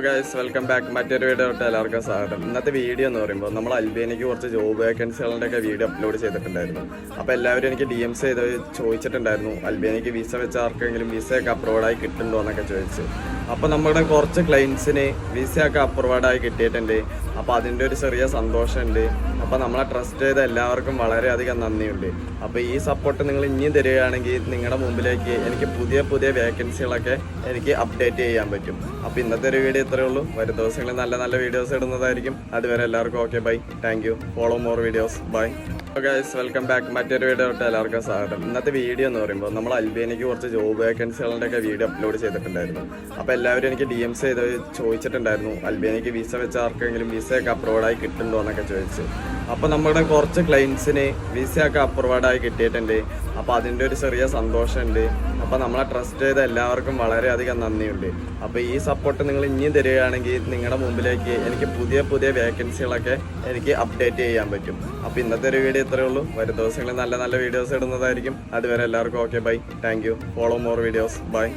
Guys welcome back. മറ്റൊരു video തൊട്ട് എല്ലാവർക്കും സ്വാഗതം. ഇന്നത്തെ വീഡിയോ എന്ന് പറയുമ്പോൾ നമ്മൾ അൽബേനിയക്ക് കുറച്ച് ജോബ് വേക്കൻസികളുടെ ഒക്കെ വീഡിയോ അപ്ലോഡ് ചെയ്തിട്ടുണ്ടായിരുന്നു. അപ്പോൾ എല്ലാവരും എനിക്ക് DMs ചെയ്ത് ചോദിച്ചിട്ടുണ്ടായിരുന്നു അൽബേനിയക്ക് വിസ വെച്ച ആർക്കെങ്കിലും വിസയൊക്കെ അപ്രൂവ്ഡായി കിട്ടുന്നുണ്ടോ എന്നൊക്കെ ചോദിച്ചു. അപ്പോൾ നമ്മുടെ കുറച്ച് ക്ലയൻസിന് വിസയൊക്കെ അപ്രൂവ്ഡായി കിട്ടിയിട്ടുണ്ട്. അപ്പോൾ അതിൻ്റെ ഒരു ചെറിയ സന്തോഷമുണ്ട്. അപ്പോൾ നമ്മളെ ട്രസ്റ്റ് ചെയ്ത എല്ലാവർക്കും വളരെയധികം നന്ദിയുണ്ട്. അപ്പോൾ ഈ സപ്പോർട്ട് നിങ്ങൾ ഇനിയും തരികയാണെങ്കിൽ നിങ്ങളുടെ മുമ്പിലേക്ക് എനിക്ക് പുതിയ പുതിയ വേക്കൻസികളൊക്കെ എനിക്ക് അപ്ഡേറ്റ് ചെയ്യാൻ പറ്റും. അപ്പോൾ ഇന്നത്തെ ഒരു വീഡിയോ ഇത്രയേ ഉള്ളൂ. വരും ദിവസങ്ങളിൽ നല്ല നല്ല വീഡിയോസ് ഇടുന്നതായിരിക്കും. അതുവരെ എല്ലാവർക്കും okay, bye, thank you, follow more videos, bye. Guys welcome back. മറ്റൊരു വീഡിയോ തൊട്ട് എല്ലാവർക്കും സ്വാഗതം. ഇന്നത്തെ വീഡിയോ എന്ന് പറയുമ്പോൾ നമ്മൾ അൽബേനിയക്ക് കുറച്ച് ജോബ് വേക്കൻസികളുടെ ഒക്കെ വീഡിയോ അപ്ലോഡ് ചെയ്തിട്ടുണ്ടായിരുന്നു. അപ്പോൾ എല്ലാവരും എനിക്ക് DMs ചെയ്ത് ചോദിച്ചിട്ടുണ്ടായിരുന്നു അൽബേനിയക്ക് വിസ വെച്ച ആർക്കെങ്കിലും വിസയൊക്കെ അപ്രൂവ്ഡായി കിട്ടുന്നുണ്ടോ എന്നൊക്കെ ചോദിച്ചു. അപ്പോൾ നമ്മുടെ കുറച്ച് ക്ലയൻസിന് വിസയൊക്കെ അപ്രൂവ്ഡായി കിട്ടിയിട്ടുണ്ട്. അപ്പോൾ അതിൻ്റെ ഒരു ചെറിയ സന്തോഷമുണ്ട്. അപ്പോൾ നമ്മളെ ട്രസ്റ്റ് ചെയ്ത എല്ലാവർക്കും വളരെയധികം നന്ദിയുണ്ട്. അപ്പോൾ ഈ സപ്പോർട്ട് നിങ്ങൾ ഇനിയും തരികയാണെങ്കിൽ നിങ്ങളുടെ മുമ്പിലേക്ക് എനിക്ക് പുതിയ പുതിയ വേക്കൻസികളൊക്കെ എനിക്ക് അപ്ഡേറ്റ് ചെയ്യാൻ പറ്റും. അപ്പോൾ ഇന്നത്തെ ഒരു വീഡിയോ ഇത്രയേ ഉള്ളൂ. വരും ദിവസങ്ങളിൽ നല്ല നല്ല വീഡിയോസ് ഇടുന്നതായിരിക്കും. അതുവരെ എല്ലാവർക്കും okay, bye, thank you, follow more videos, by.